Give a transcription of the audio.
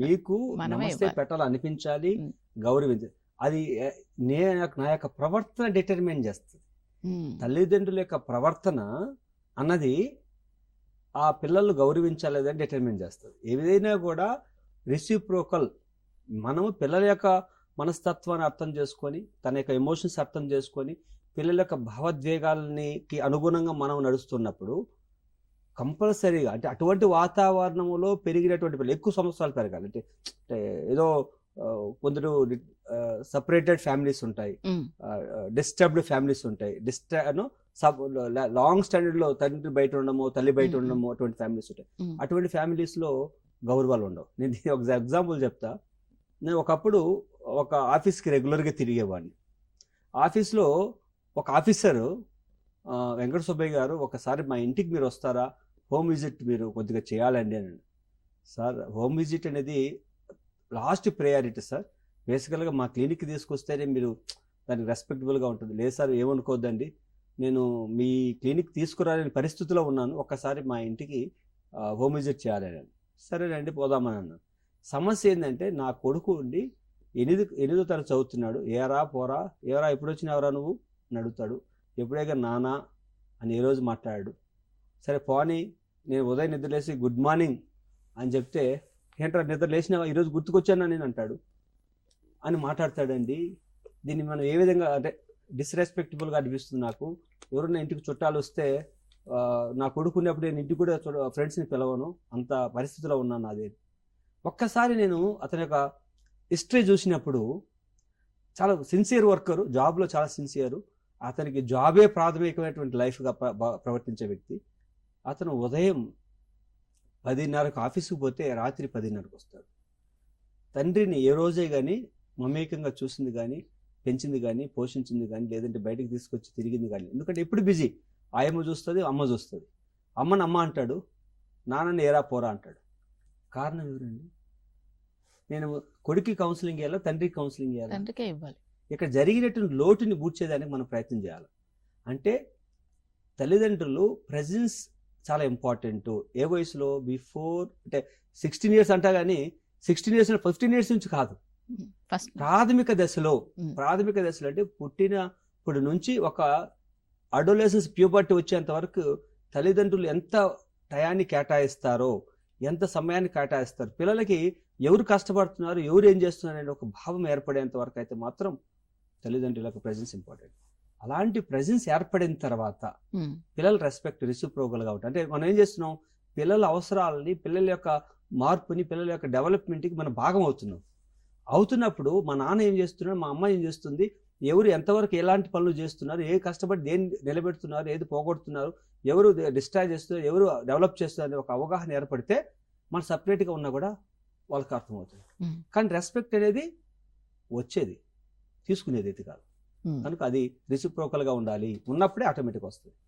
మీకు మనమే నమస్తే ఇవ్వాలి. పెట్టాలనిపించాలి, ఉమ్, గౌరవించాలి. అది నా యొక్క ప్రవర్తన డిటర్మిన్ చేస్తుంది. ఉమ్, తల్లిదండ్రుల యొక్క ప్రవర్తన అన్నది ఆ పిల్లలు గౌరవించాలేదని డిటర్మిన్ చేస్తుంది. ఏదైనా కూడా రెసిప్రోకల్. మనము పిల్లల యొక్క మనస్తత్వాన్ని అర్థం చేసుకొని, తన యొక్క ఎమోషన్స్ అర్థం చేసుకొని, పిల్లల యొక్క భావోద్వేగాలకి అనుగుణంగా మనం నడుస్తున్నప్పుడు కంపల్సరీగా, అంటే అటువంటి వాతావరణంలో పెరిగినటువంటి పిల్లలు ఎక్కువ సంవత్సరాలు పెరగాలి. అంటే అంటే ఏదో కొందరు సపరేటెడ్ ఫ్యామిలీస్ ఉంటాయి, ఉమ్, డిస్టర్బ్డ్ ఫ్యామిలీస్ ఉంటాయి, లాంగ్ స్టాండర్డ్లో తండ్రి బయట ఉండడము, తల్లి బయట ఉమ్, ఉండడము, అటువంటి ఫ్యామిలీస్ ఉంటాయి. ఉమ్, అటువంటి ఫ్యామిలీస్లో గౌరవాలు ఉండవు. నేను దీనికి ఒక ఎగ్జాంపుల్ చెప్తా. నేను ఒకప్పుడు ఒక ఆఫీస్కి రెగ్యులర్గా తిరిగేవాడిని. ఆఫీస్లో ఒక ఆఫీసరు, వెంకట సుబ్బయ్య గారు, ఒకసారి మా ఇంటికి మీరు వస్తారా, హోమ్ విజిట్ మీరు కొద్దిగా చేయాలండి అని. సార్, హోమ్ విజిట్ అనేది లాస్ట్ ప్రయారిటీ సార్. బేసికల్గా మా క్లినిక్కి తీసుకొస్తేనే మీరు దానికి రెస్పెక్టబుల్గా ఉంటుంది. లేదు సార్, ఏమనుకోవద్దండి, నేను మీ క్లినిక్ తీసుకురాలేని పరిస్థితిలో ఉన్నాను, ఒక్కసారి మా ఇంటికి హోమ్ విజిట్ చేయాలని. సరేనండి, పోదామని అన్నాను. సమస్య ఏంటంటే, నా కొడుకు ఉండి ఎనిమిదో తరగతి చదువుతున్నాడు. ఏరా పోరా, ఏరా ఎప్పుడు వచ్చినావరా నువ్వు అని అడుగుతాడు. ఎప్పుడైనా నానా అని ఏ రోజు మాట్లాడాడు. సరే పోనీ, నేను ఉదయం నిద్రలేసి గుడ్ మార్నింగ్ అని చెప్తే, ఏంట్రా నిద్ర లేచినావా, ఈరోజు గుర్తుకొచ్చానా నేను అంటాడు అని మాట్లాడతాడండి. దీన్ని మనం ఏ విధంగా, అంటే డిస్రెస్పెక్టబుల్గా అనిపిస్తుంది నాకు. ఎవరైనా ఇంటికి చుట్టాలు వస్తే నా కొడుకున్నప్పుడు నేను ఇంటికి కూడా ఫ్రెండ్స్ని పిలవను, అంత పరిస్థితిలో ఉన్నాను. అదే ఒక్కసారి నేను అతని యొక్క హిస్టరీ చూసినప్పుడు, చాలా సిన్సియర్ వర్కరు, జాబ్లో చాలా సిన్సియరు, అతనికి జాబే ప్రాథమికమైనటువంటి లైఫ్గా ప్రవర్తించే వ్యక్తి. అతను ఉదయం 10:30కు ఆఫీస్కి పోతే రాత్రి 10:30కు వస్తాడు. తండ్రిని ఏ రోజే కానీ మమేకంగా చూసింది కానీ, పెంచింది కానీ, పోషించింది కానీ, లేదంటే బయటకు తీసుకొచ్చి తిరిగింది కానీ. ఎందుకంటే ఎప్పుడు బిజీ. ఆయమ్మ చూస్తుంది, అమ్మ చూస్తుంది. అమ్మని అమ్మ అంటాడు, నాన్నని ఏరా పోరా అంటాడు. కారణం ఎవరండి? నేను కొడుక్కి కౌన్సిలింగ్ ఇవ్వాలా, తండ్రికి కౌన్సిలింగ్ ఇవ్వాలా? తండ్రికే ఇవ్వాలి. ఇక్కడ జరిగినటువంటి లోటుని పూడ్చేదానికి మనం ప్రయత్నం చేయాలి. అంటే తల్లిదండ్రులు ప్రెజెన్స్ చాలా ఇంపార్టెంట్. ఏ వయసులో? బిఫోర్, అంటే 16 years అంటా కానీ 16 years 15 years నుంచి కాదు, ఫస్ట్ ప్రాథమిక దశలో. ప్రాథమిక దశలో అంటే పుట్టినప్పటి నుంచి ఒక అడోలెసెన్స్, ప్యూబర్టీ వచ్చేంత వరకు తల్లిదండ్రులు ఎంత టయాన్ని కేటాయిస్తారో, ఎంత సమయాన్ని కేటాయిస్తారు, పిల్లలకి ఎవరు కష్టపడుతున్నారు, ఎవరు ఏం చేస్తున్నారు అనే ఒక భావం ఏర్పడేంత వరకు అయితే మాత్రం తల్లిదండ్రులకు ప్రెజెన్స్ ఇంపార్టెంట్. అలాంటి ప్రెజెన్స్ ఏర్పడిన తర్వాత పిల్లల రెస్పెక్ట్ రెసిప్రోకల్గా ఉంటుంది. అంటే మనం ఏం చేస్తున్నాం, పిల్లల అవసరాలని, పిల్లల యొక్క మార్పుని, పిల్లల యొక్క డెవలప్మెంట్కి మనం భాగం అవుతున్నప్పుడు మా నాన్న ఏం చేస్తున్నాడు, మా అమ్మ ఏం చేస్తుంది, ఎవరు ఎంతవరకు ఎలాంటి పనులు చేస్తున్నారు, ఏ కష్టపడి దేన్ని నిలబెడుతున్నారు, ఏది పోగొడుతున్నారు, ఎవరు డిస్ట్రాయ్ చేస్తున్నారు, ఎవరు డెవలప్ చేస్తున్నారు అనే ఒక అవగాహన ఏర్పడితే మనం సపరేట్గా ఉన్నా కూడా వాళ్ళకి అర్థమవుతుంది. కానీ రెస్పెక్ట్ అనేది వచ్చేది, తీసుకునేది అయితే కాదు. కనుక అది రెసిప్రోకల్గా ఉండాలి. ఉన్నప్పుడే ఆటోమేటిక్గా వస్తుంది.